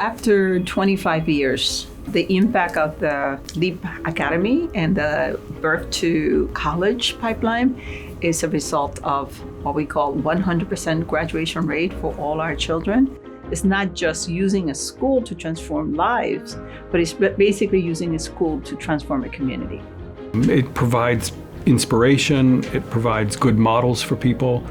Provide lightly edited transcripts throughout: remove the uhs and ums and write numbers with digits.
After 25 years, the impact of the LEAP Academy and the Birth to College pipeline is a result of what we call 100% graduation rate for all our children. It's not just using a school to transform lives, but it's basically using a school to transform a community. It provides inspiration, it provides good models for people,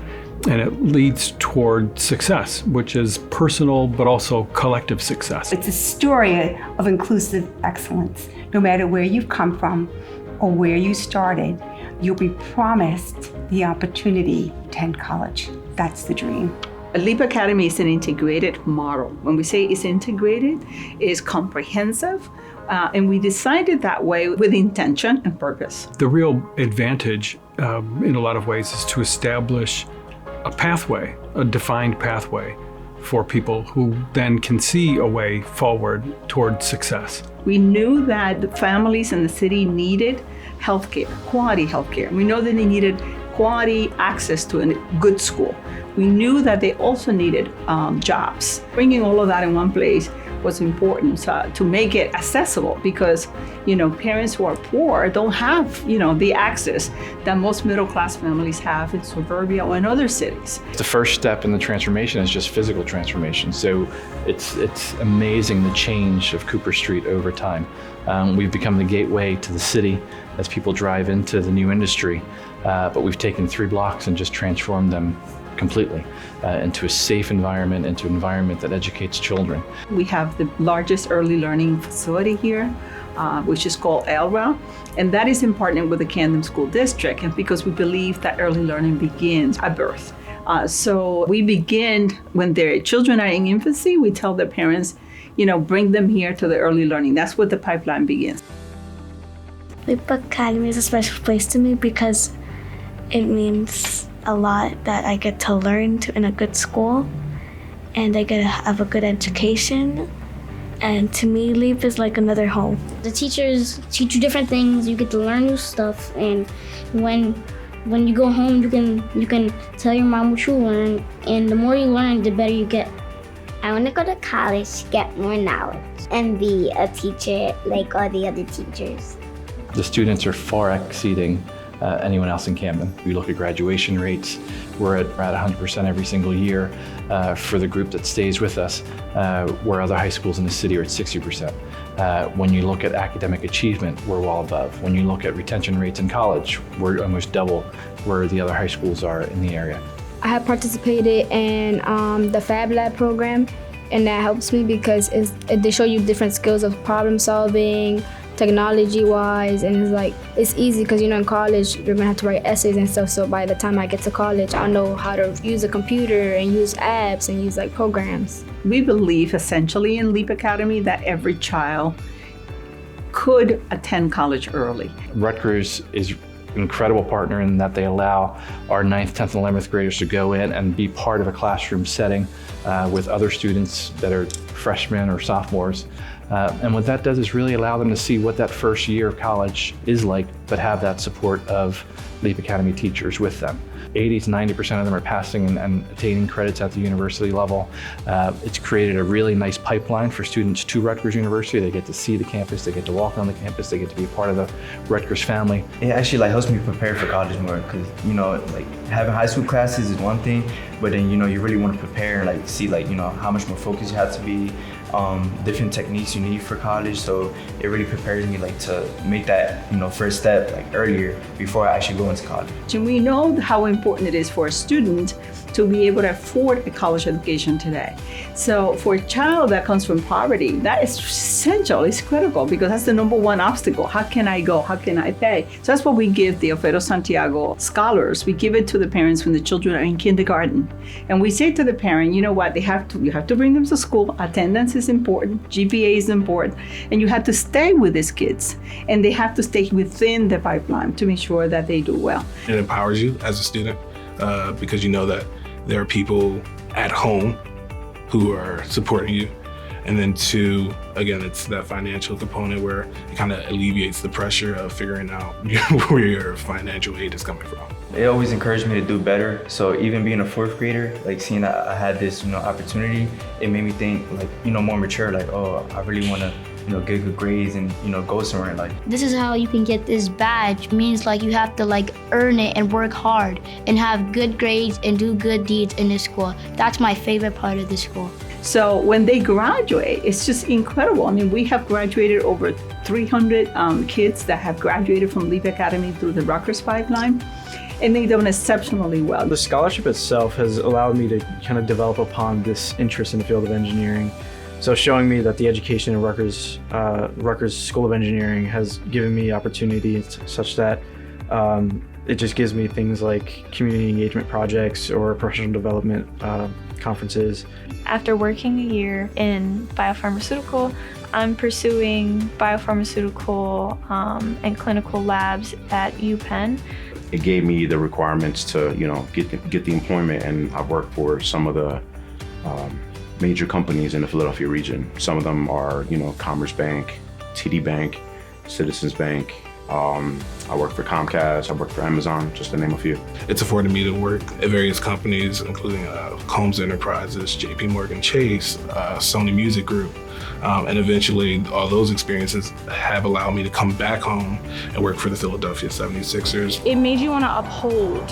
and it leads toward success, which is personal but also collective success. It's a story of inclusive excellence. No matter where you've come from or where you started, you'll be promised the opportunity to attend college. That's the dream. LEAP Academy is an integrated model. When we say it's integrated, it's comprehensive, and we designed it that way with intention and purpose. The real advantage in a lot of ways is to establish a pathway, a defined pathway for people who then can see a way forward toward success. We knew that the families in the city needed healthcare, quality healthcare. We know that they needed quality access to a good school. We knew that they also needed jobs. Bringing all of that in one place was important to make it accessible because, parents who are poor don't have, the access that most middle-class families have in suburbia or in other cities. The first step in the transformation is just physical transformation. So it's amazing the change of Cooper Street over time. We've become the gateway to the city as people drive into the new industry, but we've taken 3 blocks and just transformed them completely into a safe environment, into an environment that educates children. We have the largest early learning facility here, which is called ELRA, and that is in partnership with the Camden School District, and because we believe that early learning begins at birth. So we begin when their children are in infancy, we tell their parents, bring them here to the early learning. That's where the pipeline begins. LEAP Academy is a special place to me because it means a lot that I get to learn in a good school and I get to have a good education. And to me, LEAP is like another home. The teachers teach you different things, you get to learn new stuff, and when you go home, you can tell your mom what you learned, and the more you learn, the better you get. I want to go to college to get more knowledge and be a teacher like all the other teachers. The students are far exceeding anyone else in Camden. We look at graduation rates, we're at 100% every single year for the group that stays with us, where other high schools in the city are at 60%. When you look at academic achievement, we're well above. When you look at retention rates in college, we're almost double where the other high schools are in the area. I have participated in the Fab Lab program, and that helps me because they show you different skills of problem solving, technology-wise, and it's easy because in college you're gonna have to write essays and stuff. So by the time I get to college, I'll know how to use a computer and use apps and use programs. We believe essentially in LEAP Academy that every child could attend college early. Rutgers is an incredible partner in that they allow our 9th, 10th, and 11th graders to go in and be part of a classroom setting with other students that are freshmen or sophomores. And what that does is really allow them to see what that first year of college is like, but have that support of LEAP Academy teachers with them. 80 to 90% of them are passing and attaining credits at the university level. It's created a really nice pipeline for students to Rutgers University. They get to see the campus, they get to walk on the campus, they get to be part of the Rutgers family. It actually helps me prepare for college more because, having high school classes is one thing, but then, you really want to prepare and see how much more focused you have to be, different techniques you need for college. So it really prepares me to make that, first step earlier before I actually go into college. And we know how important it is for a student to be able to afford a college education today. So for a child that comes from poverty, that is essential, it's critical because that's the number one obstacle. How can I go? How can I pay? So that's what we give the Alfredo Santiago scholars. We give it to the parents when the children are in kindergarten. And we say to the parent, you know what, you have to bring them to school. Attendance is important, GPA is important, and you have to stay with these kids. And they have to stay within the pipeline to make sure that they do well. It empowers you as a student because you know that there are people at home who are supporting you And then two, again, it's that financial component where it kind of alleviates the pressure of figuring out where your financial aid is coming from. It always encouraged me to do better. So even being a fourth grader, like seeing that I had this, opportunity, it made me think like, more mature, like, oh, I really want to, get good grades and, go somewhere like. This is how you can get this badge. It means like you have to like earn it and work hard and have good grades and do good deeds in this school. That's my favorite part of this school. So when they graduate, it's just incredible. I mean, we have graduated over 300 kids that have graduated from Leap Academy through the Rutgers pipeline, and they've done exceptionally well. The scholarship itself has allowed me to kind of develop upon this interest in the field of engineering. So showing me that the education in Rutgers School of Engineering has given me opportunities such that it just gives me things like community engagement projects or professional development conferences. After working a year in biopharmaceutical, I'm pursuing biopharmaceutical and clinical labs at UPenn. It gave me the requirements to, get the employment, and I've worked for some of the major companies in the Philadelphia region. Some of them are, Commerce Bank, TD Bank, Citizens Bank. I work for Comcast, I work for Amazon, just to name a few. It's afforded me to work at various companies, including Combs Enterprises, JP Morgan Chase, Sony Music Group, and eventually all those experiences have allowed me to come back home and work for the Philadelphia 76ers. It made you want to uphold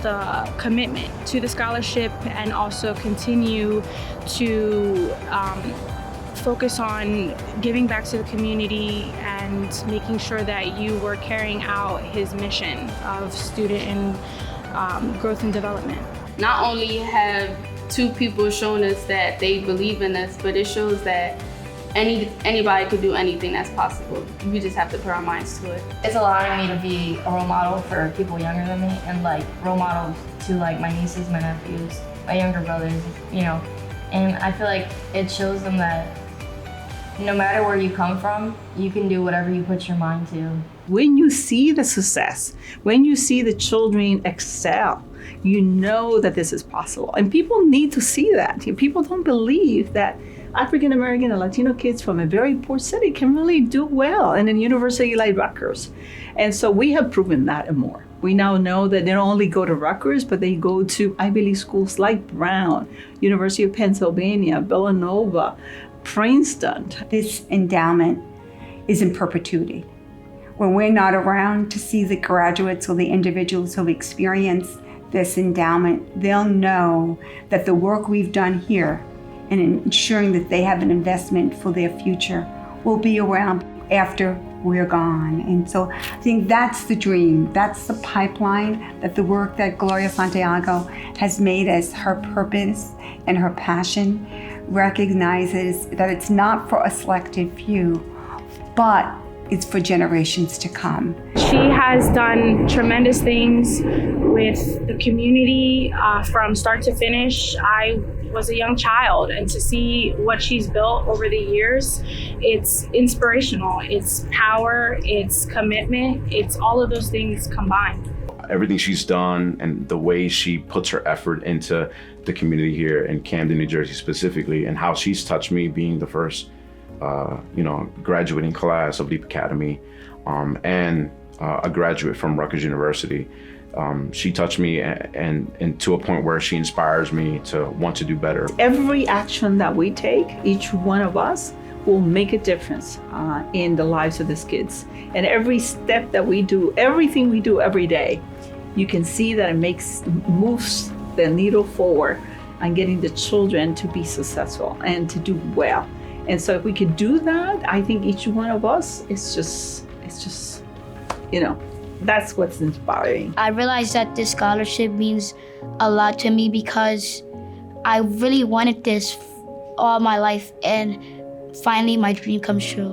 the commitment to the scholarship and also continue to focus on giving back to the community and making sure that you were carrying out his mission of student and growth and development. Not only have two people shown us that they believe in us, but it shows that anybody could do anything that's possible. We just have to put our minds to it. It's allowing me to be a role model for people younger than me and like role models to like my nieces, my nephews, my younger brothers, and I feel like it shows them that no matter where you come from, you can do whatever you put your mind to. When you see the success, when you see the children excel, you know that this is possible. And people need to see that. People don't believe that African American and Latino kids from a very poor city can really do well in a university like Rutgers. And so we have proven that and more. We now know that they don't only go to Rutgers, but they go to Ivy League schools like Brown, University of Pennsylvania, Villanova, Princeton. This endowment is in perpetuity. When we're not around to see the graduates or the individuals who've experienced this endowment, they'll know that the work we've done here and ensuring that they have an investment for their future will be around after we're gone. And so I think that's the dream. That's the pipeline, that the work that Gloria Santiago has made as her purpose and her passion recognizes that it's not for a selected few, but it's for generations to come. She has done tremendous things with the community from start to finish. I was a young child, and to see what she's built over the years, it's inspirational. It's power, it's commitment, it's all of those things combined. Everything she's done and the way she puts her effort into the community here in Camden, New Jersey specifically, and how she's touched me being the first graduating class of Leap Academy and a graduate from Rutgers University. She touched me and to a point where she inspires me to want to do better. Every action that we take, each one of us, will make a difference in the lives of these kids. And every step that we do, everything we do every day, you can see that it moves the needle forward on getting the children to be successful and to do well. And so if we could do that, I think each one of us, it's just, that's what's inspiring. I realized that this scholarship means a lot to me because I really wanted this all my life, and finally my dream comes true.